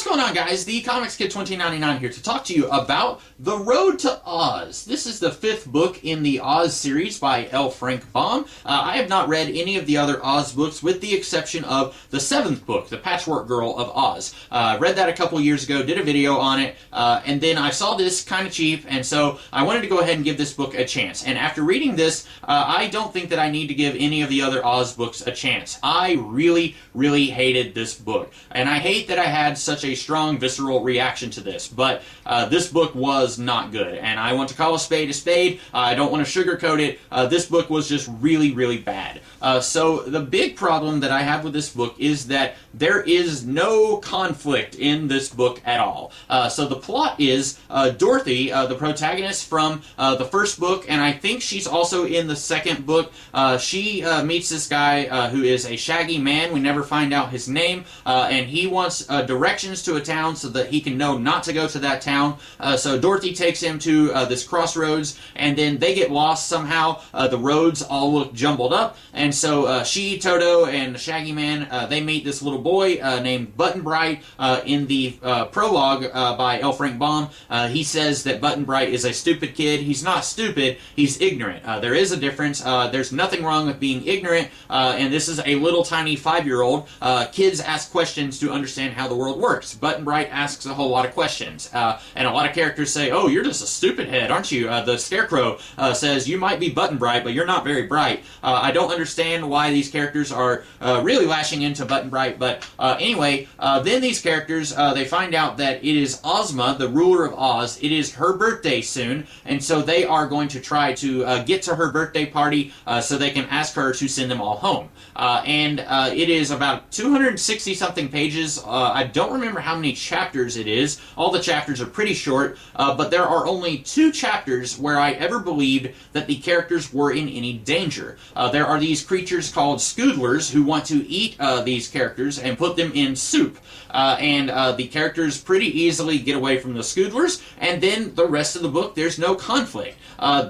going on, guys? The Comics Kid 2099 here to talk to you about The Road to Oz. This is the 5th book in the Oz series by L. Frank Baum. I have not read any of the other Oz books with the exception of the 7th book, The Patchwork Girl of Oz. Read that a couple years ago, did a video on it, and then I saw this kind of cheap, and so I wanted to go ahead and give this book a chance. And after reading this, I don't think that I need to give any of the other Oz books a chance. I really, really hated this book, and I hate that I had such a strong visceral reaction to this, but this book was not good, and I want to call a spade a spade. I don't want to sugarcoat it. This book was just really, really bad. So the big problem that I have with this book is that there is no conflict in this book at all. So the plot is Dorothy, the protagonist from the first book, and I think she's also in the second book. She meets this guy who is a shaggy man. We never find out his name, and he wants directions to a town so that he can know not to go to that town. So Dorothy takes him to this crossroads, and then they get lost somehow. The roads all look jumbled up, and so she, Toto, and the shaggy man, they meet this little boy named Button Bright in the prologue by L. Frank Baum. He says that Button Bright is a stupid kid. He's not stupid, he's ignorant. There is a difference. There's nothing wrong with being ignorant, and this is a little tiny 5-year-old. Kids ask questions to understand how the world works. Button Bright asks a whole lot of questions, and a lot of characters say, "Oh, you're just a stupid head, aren't you?" The Scarecrow says, "You might be Button Bright, but you're not very bright." I don't understand why these characters are really lashing into Button Bright, but anyway, then these characters, they find out that it is Ozma, the ruler of Oz. It is her birthday soon, and so they are going to try to get to her birthday party so they can ask her to send them all home. And it is about 260-something pages. I don't remember how many chapters it is. All the chapters are pretty short, but there are only 2 chapters where I ever believed that the characters were in any danger. There are these creatures called Scoodlers who want to eat these characters and put them in soup. And the characters pretty easily get away from the Scoodlers, and then the rest of the book, there's no conflict.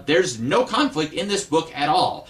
There's no conflict in this book at all.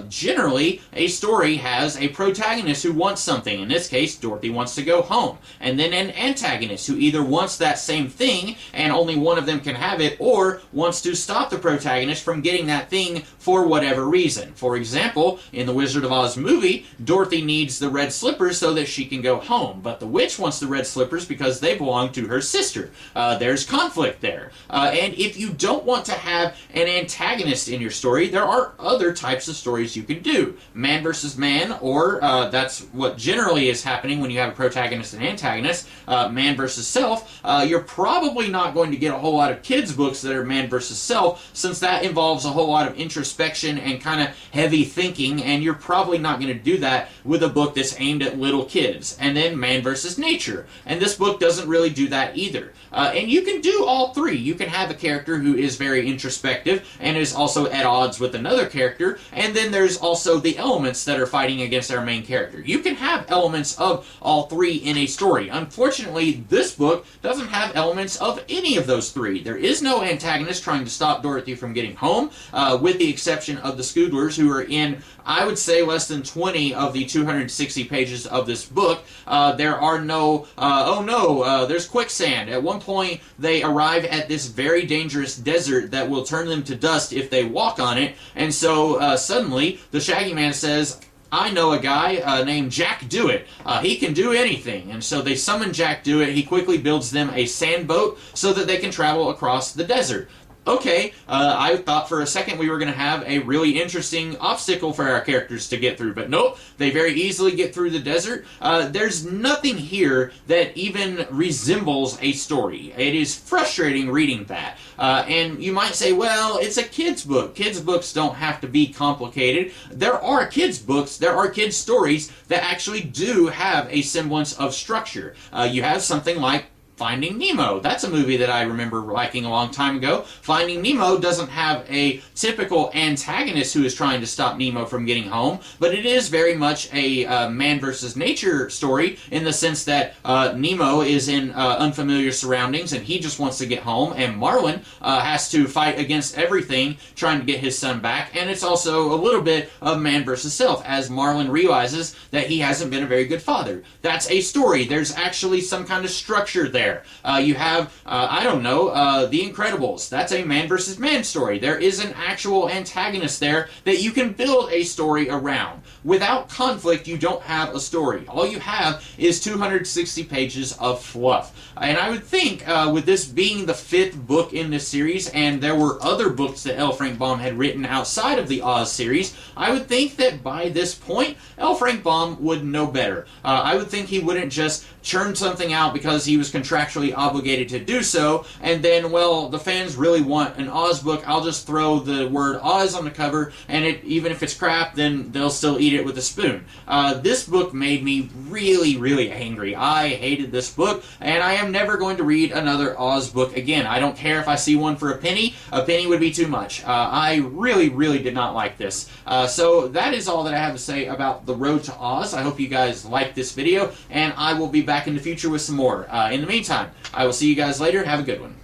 Generally, a story has a protagonist who wants something. In this case, Dorothy wants to go home. And then an antagonist who either wants that same thing, and only one of them can have it, or wants to stop the protagonist from getting that thing for whatever reason. For example, in the Wizard of Oz movie, Dorothy needs the red slippers so that she can go home, but the witch wants the red slippers because they belong to her sister. There's conflict there. And if you don't want to have an antagonist in your story, there are other types of stories you can do. Man versus man, or that's what generally is happening when you have a protagonist and antagonist. Man versus self. You're probably not going to get a whole lot of kids' books that are man versus self, since that involves a whole lot of introspection and kind of heavy thinking, and you're probably not going to do that with a book that's aimed at little kids. And then man versus nature. And this book doesn't really do that either. And you can do all 3. You can have a character who is very introspective and is also at odds with another character, and then there's also the elements that are fighting against our main character. You can have elements of all 3 in a story. Unfortunately, this book doesn't have elements of any of those 3. There is no antagonist trying to stop Dorothy from getting home, with the exception of the Scoodlers, who are in, I would say, less than 20 of the 260 pages of this book. There are no, there's quicksand. At one point, they arrive at this very dangerous desert that will turn them to dust if they walk on it, and so suddenly the Shaggy Man says, "I know a guy named Jack Do-It. He can do anything." And so they summon Jack Do-It. He quickly builds them a sand boat so that they can travel across the desert. Okay, I thought for a second we were going to have a really interesting obstacle for our characters to get through, but nope, they very easily get through the desert. There's nothing here that even resembles a story. It is frustrating reading that. And you might say, well, it's a kid's book. Kids' books don't have to be complicated. There are kids' books, there are kids' stories that actually do have a semblance of structure. You have something like Finding Nemo. That's a movie that I remember liking a long time ago. Finding Nemo doesn't have a typical antagonist who is trying to stop Nemo from getting home, but it is very much a man versus nature story in the sense that Nemo is in unfamiliar surroundings and he just wants to get home, and Marlin has to fight against everything trying to get his son back, and it's also a little bit of man versus self as Marlin realizes that he hasn't been a very good father. That's a story. There's actually some kind of structure there. You have, I don't know, The Incredibles. That's a man versus man story. There is an actual antagonist there that you can build a story around. Without conflict, you don't have a story. All you have is 260 pages of fluff. And I would think, with this being the 5th book in this series, and there were other books that L. Frank Baum had written outside of the Oz series, I would think that by this point, L. Frank Baum would know better. I would think he wouldn't just churn something out because he was contractually obligated to do so, and then, well, the fans really want an Oz book, I'll just throw the word Oz on the cover, and even if it's crap, then they'll still eat it with a spoon. This book made me really, really angry. I hated this book, and I am never going to read another Oz book again. I don't care if I see one for a penny would be too much. I really, really did not like this. So that is all that I have to say about The Road to Oz. I hope you guys liked this video, and I will be back in the future with some more. In the meantime, I will see you guys later. Have a good one.